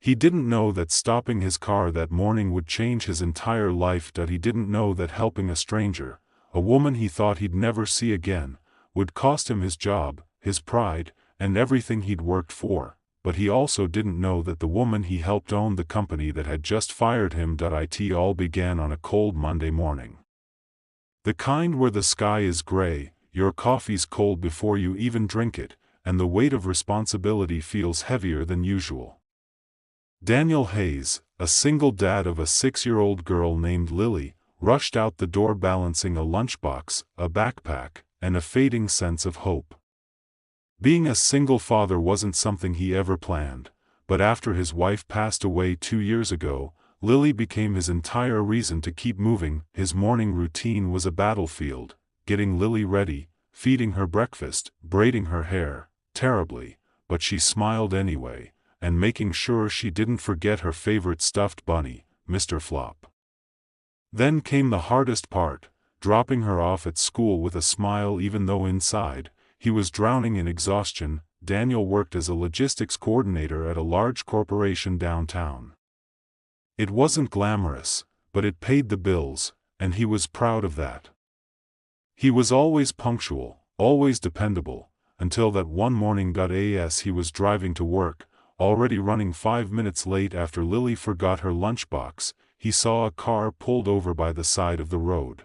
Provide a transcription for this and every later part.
He didn't know that stopping his car that morning would change his entire life, that he didn't know that helping a stranger, a woman he thought he'd never see again, would cost him his job, his pride, and everything he'd worked for. But he also didn't know that the woman he helped owned the company that had just fired him. It all began on a cold Monday morning. The kind where the sky is gray, your coffee's cold before you even drink it, and the weight of responsibility feels heavier than usual. Daniel Hayes, a single dad of a 6-year-old girl named Lily, rushed out the door balancing a lunchbox, a backpack, and a fading sense of hope. Being a single father wasn't something he ever planned, but after his wife passed away 2 years ago, Lily became his entire reason to keep moving. His morning routine was a battlefield: getting Lily ready, feeding her breakfast, braiding her hair, terribly, but she smiled anyway, and making sure she didn't forget her favorite stuffed bunny, Mr. Flop. Then came the hardest part, dropping her off at school with a smile even though inside, he was drowning in exhaustion. Daniel worked as a logistics coordinator at a large corporation downtown. It wasn't glamorous, but it paid the bills, and he was proud of that. He was always punctual, always dependable, until that one morning. As he was driving to work, already running 5 minutes late after Lily forgot her lunchbox, he saw a car pulled over by the side of the road.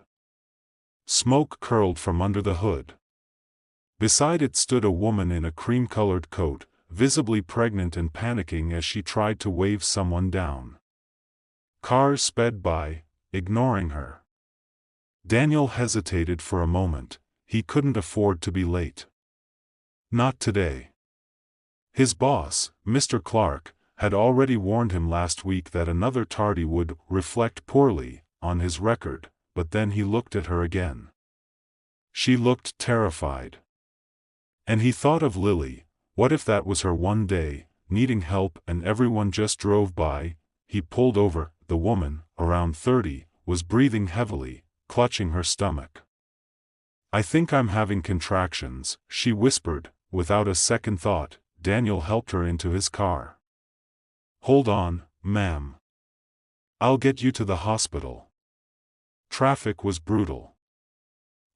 Smoke curled from under the hood. Beside it stood a woman in a cream-colored coat, visibly pregnant and panicking as she tried to wave someone down. Cars sped by, ignoring her. Daniel hesitated for a moment. He couldn't afford to be late. Not today. His boss, Mr. Clark, had already warned him last week that another tardy would reflect poorly on his record, but then he looked at her again. She looked terrified. And he thought of Lily. What if that was her one day, needing help, and everyone just drove by? He pulled over. The woman, around 30, was breathing heavily, clutching her stomach. "I think I'm having contractions," she whispered. Without a second thought, Daniel helped her into his car. "Hold on, ma'am. I'll get you to the hospital." Traffic was brutal.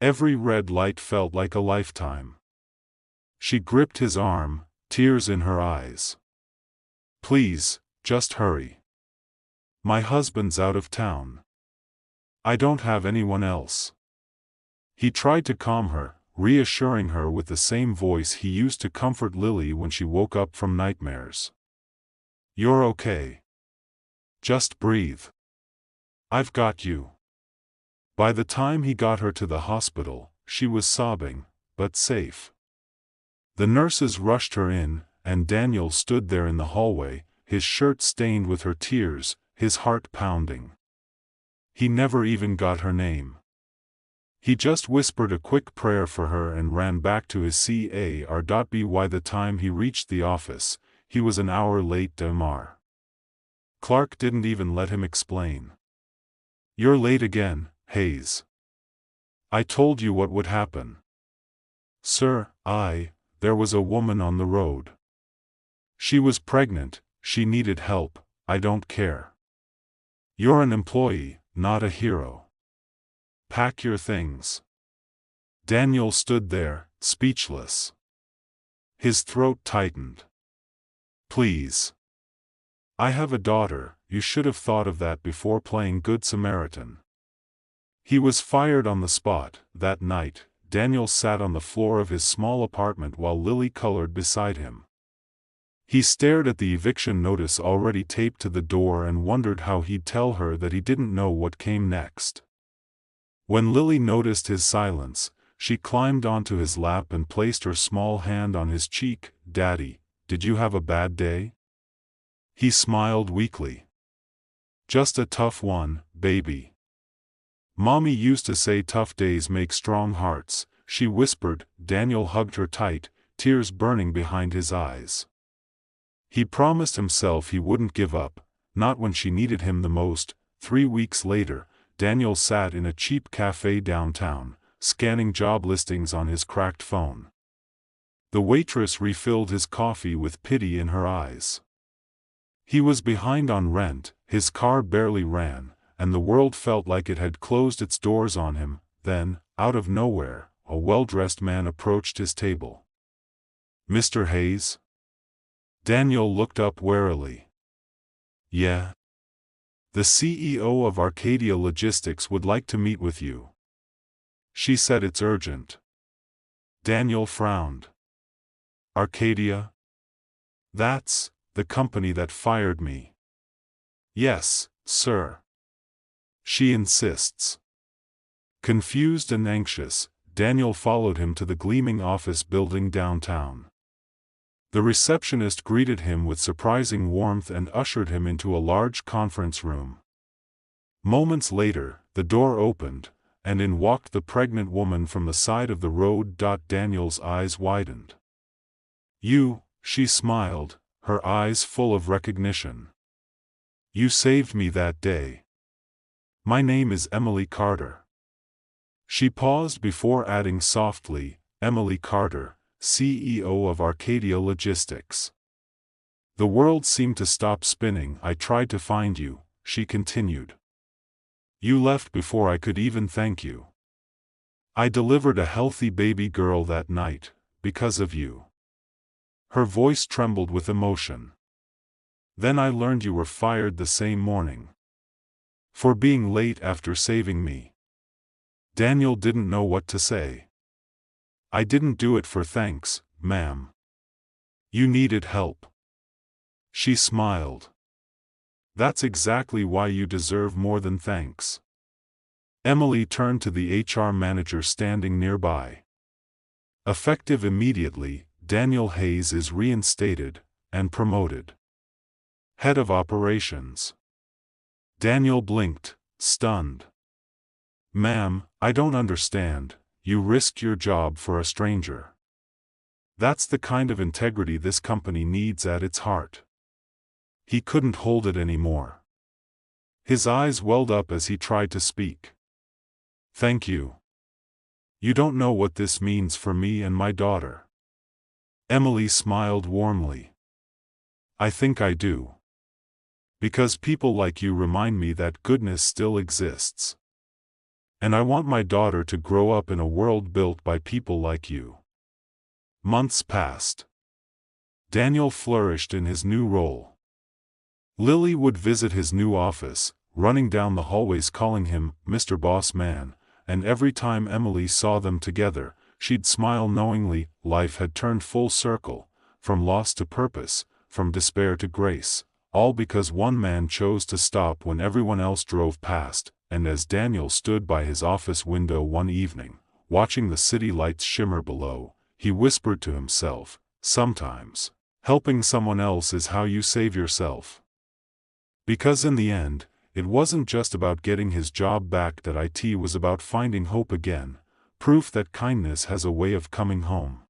Every red light felt like a lifetime. She gripped his arm, tears in her eyes. "Please, just hurry. My husband's out of town. I don't have anyone else." He tried to calm her, reassuring her with the same voice he used to comfort Lily when she woke up from nightmares. "You're okay. Just breathe. I've got you." By the time he got her to the hospital, she was sobbing, but safe. The nurses rushed her in, and Daniel stood there in the hallway, his shirt stained with her tears, his heart pounding. He never even got her name. He just whispered a quick prayer for her and ran back to his car. By the time he reached the office, he was an hour late. Clark didn't even let him explain. "You're late again, Hayes. I told you what would happen." "Sir, there was a woman on the road. She was pregnant, she needed help. I don't care. You're an employee, not a hero. Pack your things." Daniel stood there, speechless. His throat tightened. "Please. I have a daughter. You should have thought of that before playing Good Samaritan." He was fired on the spot. That night, Daniel sat on the floor of his small apartment while Lily colored beside him. He stared at the eviction notice already taped to the door and wondered how he'd tell her that he didn't know what came next. When Lily noticed his silence, she climbed onto his lap and placed her small hand on his cheek. "Daddy, did you have a bad day?" He smiled weakly. "Just a tough one, baby. Mommy used to say tough days make strong hearts," she whispered. Daniel hugged her tight, tears burning behind his eyes. He promised himself he wouldn't give up, not when she needed him the most. 3 weeks later, Daniel sat in a cheap cafe downtown, scanning job listings on his cracked phone. The waitress refilled his coffee with pity in her eyes. He was behind on rent, his car barely ran, and the world felt like it had closed its doors on him. Then, out of nowhere, a well-dressed man approached his table. "Mr. Hayes?" Daniel looked up warily. "Yeah. The CEO of Arcadia Logistics would like to meet with you." She said, "It's urgent." Daniel frowned. "Arcadia? That's the company that fired me." "Yes, sir." She insists. Confused and anxious, Daniel followed him to the gleaming office building downtown. The receptionist greeted him with surprising warmth and ushered him into a large conference room. Moments later, the door opened, and in walked the pregnant woman from the side of the road. Daniel's eyes widened. "You," she smiled, her eyes full of recognition. "You saved me that day. My name is Emily Carter." She paused before adding softly, "Emily Carter, CEO of Arcadia Logistics." "The world seemed to stop spinning. I tried to find you," she continued. "You left before I could even thank you. I delivered a healthy baby girl that night, because of you." Her voice trembled with emotion. "Then I learned you were fired the same morning. For being late after saving me." Daniel didn't know what to say. "I didn't do it for thanks, ma'am. You needed help." She smiled. "That's exactly why you deserve more than thanks." Emily turned to the HR manager standing nearby. "Effective immediately, Daniel Hayes is reinstated and promoted. Head of Operations." Daniel blinked, stunned. "Ma'am, I don't understand. You risked your job for a stranger. That's the kind of integrity this company needs at its heart." He couldn't hold it anymore. His eyes welled up as he tried to speak. "Thank you. You don't know what this means for me and my daughter." Emily smiled warmly. "I think I do. Because people like you remind me that goodness still exists. And I want my daughter to grow up in a world built by people like you." Months passed. Daniel flourished in his new role. Lily would visit his new office, running down the hallways calling him Mr. Boss Man, and every time Emily saw them together, she'd smile knowingly. Life had turned full circle, from loss to purpose, from despair to grace, all because one man chose to stop when everyone else drove past. And as Daniel stood by his office window one evening, watching the city lights shimmer below, he whispered to himself, "Sometimes, helping someone else is how you save yourself." Because in the end, it wasn't just about getting his job back. That it was about finding hope again, proof that kindness has a way of coming home.